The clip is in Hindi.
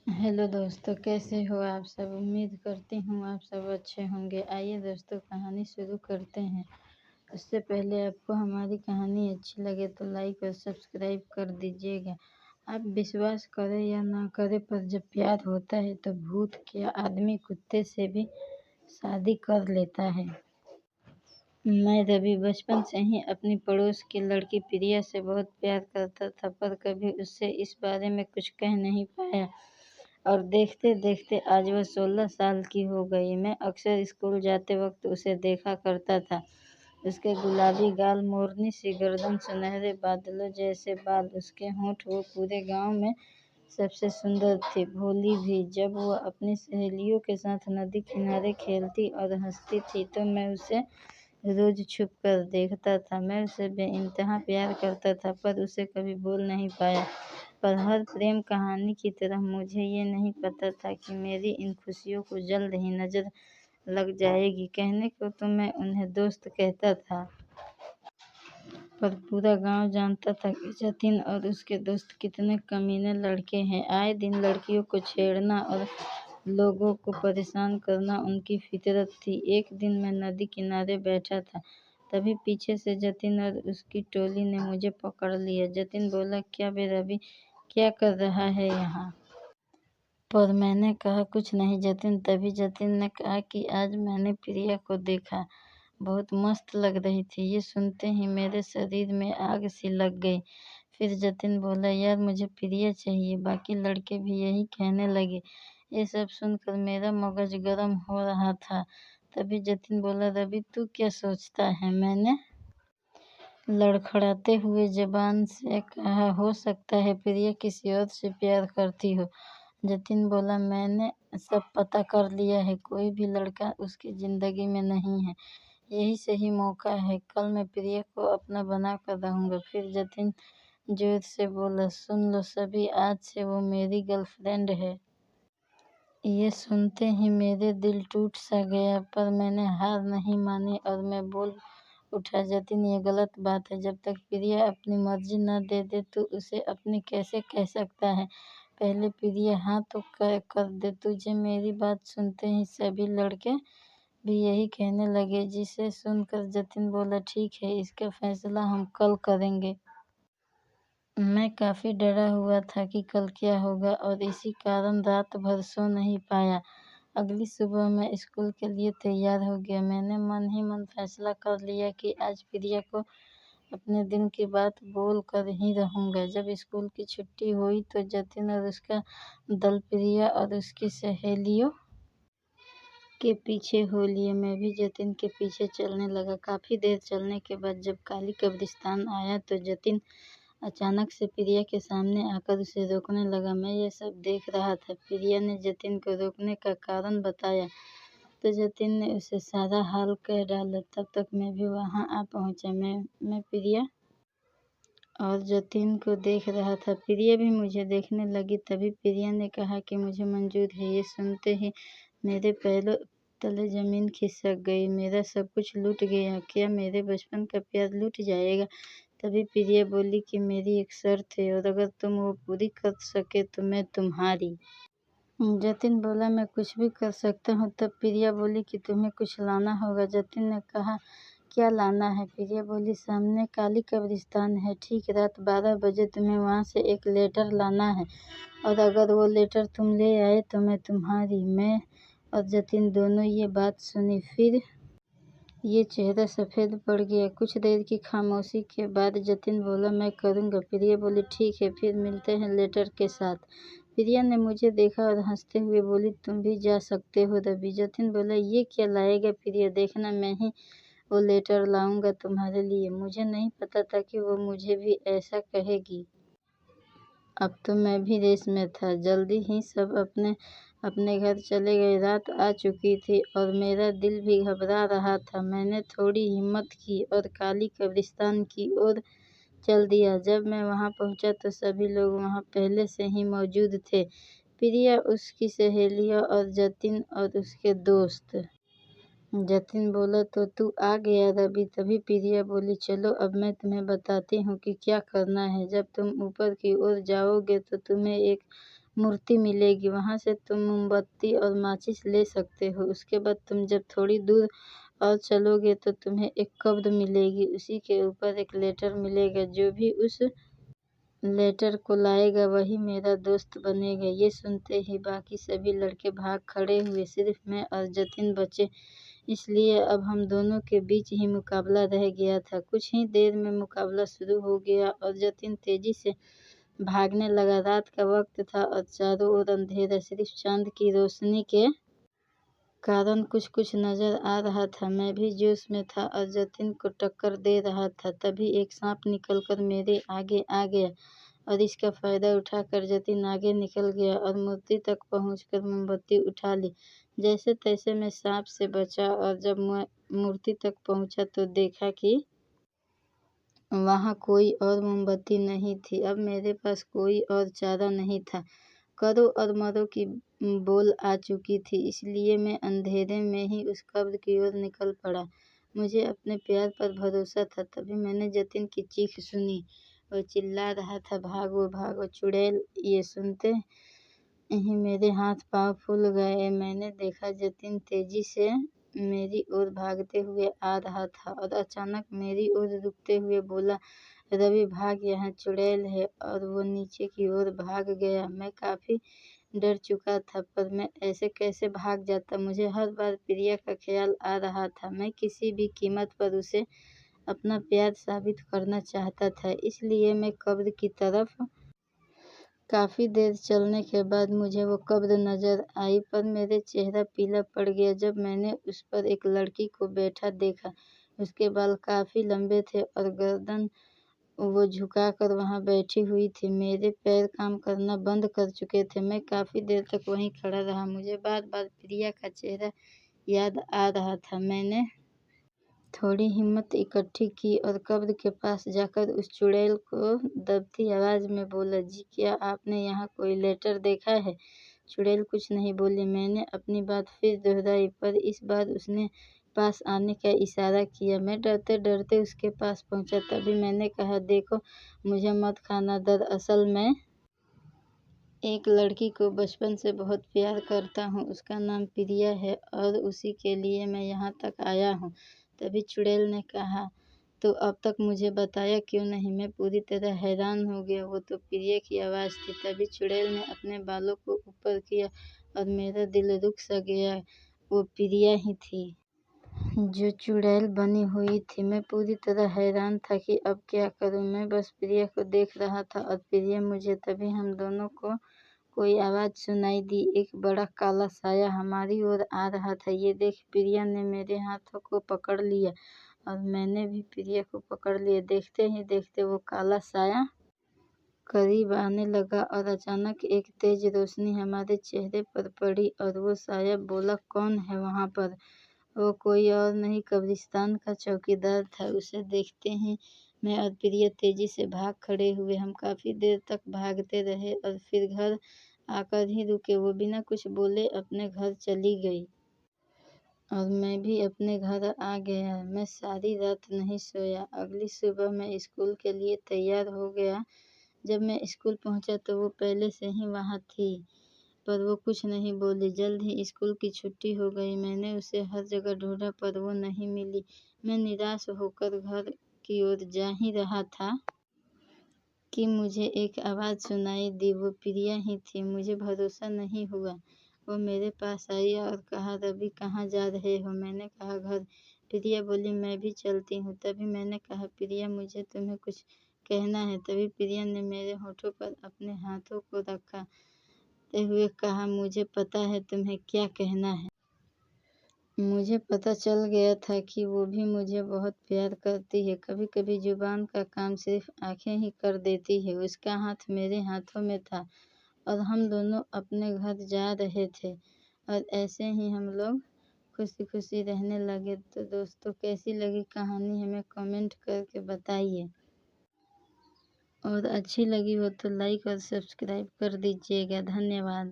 हेलो दोस्तों, कैसे हो आप सब। उम्मीद करती हूँ आप सब अच्छे होंगे। आइए दोस्तों, कहानी शुरू करते हैं। उससे पहले आपको हमारी कहानी अच्छी लगे तो लाइक और सब्सक्राइब कर दीजिएगा। आप विश्वास करें या ना करें, पर जब प्यार होता है तो भूत क्या, आदमी कुत्ते से भी शादी कर लेता है। मैं रवि बचपन से ही अपनी पड़ोस की लड़की प्रिया से बहुत प्यार करता था, पर कभी उससे इस बारे में कुछ कह नहीं पाया। और देखते देखते आज वह 16 साल की हो गई। मैं अक्सर स्कूल जाते वक्त उसे देखा करता था। उसके गुलाबी गाल, मोरनी सी गर्दन, सुनहरे बादलों जैसे बाल, उसके होंठ, वो पूरे गांव में सबसे सुंदर थी। भोली भी। जब वह अपनी सहेलियों के साथ नदी किनारे खेलती और हंसती थी तो मैं उसे रोज छुप कर देखता था। मैं उसे बेइंतहा प्यार करता था, पर उसे कभी बोल नहीं पाया। पर हर प्रेम कहानी की तरह मुझे ये नहीं पता था कि मेरी इन खुशियों को जल्द ही नजर लग जाएगी। कहने को तो मैं उन्हें दोस्त कहता था, पर पूरा गांव जानता था कि जतिन और उसके दोस्त कितने कमीने लड़के हैं। आए दिन लड़कियों को छेड़ना और लोगों को परेशान करना उनकी फितरत थी। एक दिन मैं नदी किनारे बैठा था, तभी पीछे से जतिन और उसकी टोली ने मुझे पकड़ लिया। जतिन बोला, क्या बे रवि, क्या कर रहा है यहाँ। पर मैंने कहा, कुछ नहीं जतिन। तभी जतिन ने कहा कि आज मैंने प्रिया को देखा, बहुत मस्त लग रही थी। ये सुनते ही मेरे शरीर में आग सी लग गई। फिर जतिन बोला, यार मुझे प्रिया चाहिए। बाकी लड़के भी यही कहने लगे। ये सब सुनकर मेरा मगज गर्म हो रहा था। तभी जतिन बोला, रवि तू क्या सोचता है। मैंने लड़खड़ाते हुए जबान से कहा, हो सकता है प्रिया किसी और से प्यार करती हो। जतिन बोला, मैंने सब पता कर लिया है, कोई भी लड़का उसकी जिंदगी में नहीं है। यही सही मौका है, कल मैं प्रिया को अपना बना कर रहूंगा। फिर जतिन जोर से बोला, सुन लो सभी, आज से वो मेरी गर्लफ्रेंड है। ये सुनते ही मेरे दिल टूट सा गया, पर मैंने हार नहीं मानी और मैं बोल उठा, जतिन ये गलत बात है। जब तक प्रिया अपनी मर्जी न दे दे तो उसे अपनी कैसे कह सकता है। पहले प्रिया हाँ तो कर दे तुझे। मेरी बात सुनते ही सभी लड़के भी यही कहने लगे, जिसे सुनकर जतिन बोला, ठीक है, इसका फैसला हम कल करेंगे। मैं काफी डरा हुआ था कि कल क्या होगा, और इसी कारण रात भर सो नहीं पाया। अगली सुबह मैं स्कूल के लिए तैयार हो गया। मैंने मन ही मन फैसला कर लिया कि आज प्रिया को अपने दिल की बात बोल कर ही रहूंगा। जब स्कूल की छुट्टी हुई तो जतिन और उसका दल प्रिया और उसकी सहेलियों के पीछे हो लिए। मैं भी जतिन के पीछे चलने लगा। काफी देर चलने के बाद जब काली कब्रिस्तान आया तो जतिन अचानक से प्रिया के सामने आकर उसे रोकने लगा। मैं ये सब देख रहा था। प्रिया ने जतिन को रोकने का कारण बताया तो जतिन ने उसे सारा हाल कह डाला। तब तक मैं भी वहां आ पहुंचा। मैं प्रिया और जतिन को देख रहा था। प्रिया भी मुझे देखने लगी। तभी प्रिया ने कहा कि मुझे मंजूर है। ये सुनते ही मेरे पैरों तले जमीन खिसक गई। मेरा सब कुछ लूट गया। क्या मेरे बचपन का प्यार लूट जाएगा। तभी प्रिया बोली कि मेरी एक शर्त है, और अगर तुम वो पूरी कर सके तो मैं तुम्हारी। जतिन बोला, मैं कुछ भी कर सकता हूँ। तब प्रिया बोली कि तुम्हें कुछ लाना होगा। जतिन ने कहा, क्या लाना है। प्रिया बोली, सामने काली कब्रिस्तान है, ठीक रात 12 बजे तुम्हें वहाँ से एक लेटर लाना है, और अगर वो लेटर तुम ले आए तो मैं तुम्हारी। मैं और जतिन दोनों ये बात सुनी। फिर ये चेहरा सफ़ेद पड़ गया। कुछ देर की खामोशी के बाद जतिन बोला, मैं करूँगा। प्रिया बोली, ठीक है, फिर मिलते हैं लेटर के साथ। प्रिया ने मुझे देखा और हंसते हुए बोली, तुम भी जा सकते हो रवि। जतिन बोला, ये क्या लाएगा प्रिया, देखना मैं ही वो लेटर लाऊंगा तुम्हारे लिए। मुझे नहीं पता था कि वो मुझे भी ऐसा कहेगी। अब तो मैं भी रेस में था। जल्दी ही सब अपने अपने घर चले गए। रात आ चुकी थी और मेरा दिल भी घबरा रहा था। मैंने थोड़ी हिम्मत की और काली कब्रिस्तान की ओर चल दिया। जब मैं वहां पहुंचा तो सभी लोग वहां पहले से ही मौजूद थे। प्रिया, उसकी सहेलियां और जतिन और उसके दोस्त। जतिन बोला, तो तू आ गया रवि। तभी प्रिया बोली, चलो अब मैं तुम्हें बताती हूँ कि क्या करना है। जब तुम ऊपर की ओर जाओगे तो तुम्हें एक मूर्ति मिलेगी, वहाँ से तुम मोमबत्ती और माचिस ले सकते हो। उसके बाद तुम जब थोड़ी दूर और चलोगे तो तुम्हें एक कब्र मिलेगी, उसी के ऊपर एक लेटर मिलेगा। जो भी उस लेटर को लाएगा वही मेरा दोस्त बनेगा। ये सुनते ही बाकी सभी लड़के भाग खड़े हुए, सिर्फ मैं और जतिन बचे। इसलिए अब हम दोनों के बीच ही मुकाबला रह गया था। कुछ ही देर में मुकाबला शुरू हो गया और जतिन तेजी से भागने लगा। रात का वक्त था और चारों ओर अंधेरा, सिर्फ चांद की रोशनी के कारण कुछ कुछ नजर आ रहा था। मैं भी जोश में था और जतिन को टक्कर दे रहा था। तभी एक सांप निकलकर मेरे आगे आ गया और इसका फायदा उठाकर जतिन आगे निकल गया और मूर्ति तक पहुंचकर मोमबत्ती उठा ली। जैसे तैसे मैं सांप से बचा और जब मैं मूर्ति तक पहुंचा तो देखा कि वहाँ कोई और मोमबत्ती नहीं थी। अब मेरे पास कोई और चारा नहीं था। करो और मरो की बोल आ चुकी थी, इसलिए मैं अंधेरे में ही उस कब्र की ओर निकल पड़ा। मुझे अपने प्यार पर भरोसा था। तभी मैंने जतिन की चीख सुनी। वो चिल्ला रहा था, भागो भागो चुड़ैल। ये सुनते ही मेरे हाथ पांव फूल गए। मैंने देखा जतिन तेजी से मेरी ओर भागते हुए आ रहा था और अचानक मेरी ओर रुकते हुए बोला, रवि भाग, यहाँ चुड़ैल है। और वो नीचे की ओर भाग गया। मैं काफी डर चुका था, पर मैं ऐसे कैसे भाग जाता। मुझे हर बार प्रिया का ख्याल आ रहा था। मैं किसी भी कीमत पर उसे अपना प्यार साबित करना चाहता था, इसलिए मैं कब्र की तरफ काफी देर चलने के बाद मुझे वो कब्र नजर आई, पर मेरे चेहरा पीला पड़ गया जब मैंने उस पर एक लड़की को बैठा देखा। उसके बाल काफी लंबे थे और गर्दन वो झुकाकर वहां बैठी हुई थी। मेरे पैर काम करना बंद कर चुके थे। मैं काफी देर तक वहीं खड़ा रहा। मुझे बार बार प्रिया का चेहरा याद आ रहा था। मैंने थोड़ी हिम्मत इकट्ठी की और कब्र के पास जाकर उस चुड़ैल को दबती आवाज में बोला, जी क्या आपने यहाँ कोई लेटर देखा है? चुड़ैल कुछ नहीं बोली। मैंने अपनी बात फिर दोहराई, पर इस बार उसने पास आने का इशारा किया। मैं डरते डरते उसके पास पहुंचा। तभी मैंने कहा, देखो मुझे मत खाना, दरअसल मैं एक लड़की को बचपन से बहुत प्यार करता हूँ। उसका नाम प्रिया है और उसी के लिए मैं यहाँ तक आया हूँ। तभी चुड़ैल ने कहा, तो अब तक मुझे बताया क्यों नहीं? मैं पूरी तरह हैरान हो गया। वो तो प्रिया की आवाज़ थी। तभी चुड़ैल ने अपने बालों को ऊपर किया और मेरा दिल रुक सा गया। वो प्रिया ही थी जो चुड़ैल बनी हुई थी। मैं पूरी तरह हैरान था कि अब क्या करूं। मैं बस प्रिया को देख रहा था और प्रिया मुझे। तभी हम दोनों को कोई आवाज सुनाई दी। एक बड़ा काला साया हमारी ओर आ रहा था। ये देख प्रिया ने मेरे हाथों को पकड़ लिया और मैंने भी प्रिया को पकड़ लिया। देखते ही देखते वो काला साया करीब आने लगा और अचानक एक तेज रोशनी हमारे चेहरे पर पड़ी और वो साया बोला, कौन है वहां पर? वो कोई और नहीं, कब्रिस्तान का चौकीदार था। उसे देखते ही मैं और प्रिया तेजी से भाग खड़े हुए। हम काफी देर तक भागते रहे और फिर घर आकर ही रुके। वो बिना कुछ बोले अपने घर चली गई और मैं भी अपने घर आ गया। मैं सारी रात नहीं सोया। अगली सुबह मैं स्कूल के लिए तैयार हो गया। जब मैं स्कूल पहुंचा तो वो पहले से ही वहां थी, पर वो कुछ नहीं बोली। जल्द ही स्कूल की छुट्टी हो गई। मैंने उसे हर जगह ढूंढा पर वो नहीं मिली। मैं निराश होकर घर की ओर जा ही रहा था कि मुझे एक आवाज़ सुनाई दी। वो प्रिया ही थी। मुझे भरोसा नहीं हुआ। वो मेरे पास आई और कहा, रवि कहाँ जा रहे हो? मैंने कहा, घर। प्रिया बोली, मैं भी चलती हूँ। तभी मैंने कहा, प्रिया मुझे तुम्हें कुछ कहना है। तभी प्रिया ने मेरे होठों पर अपने हाथों को रखा ते हुए कहा, मुझे पता है तुम्हें क्या कहना है। मुझे पता चल गया था कि वो भी मुझे बहुत प्यार करती है। कभी कभी जुबान का काम सिर्फ आंखें ही कर देती है। उसका हाथ मेरे हाथों में था और हम दोनों अपने घर जा रहे थे और ऐसे ही हम लोग खुशी खुशी रहने लगे। तो दोस्तों, कैसी लगी कहानी हमें कमेंट करके बताइए और अच्छी लगी हो तो लाइक और सब्सक्राइब कर दीजिएगा। धन्यवाद।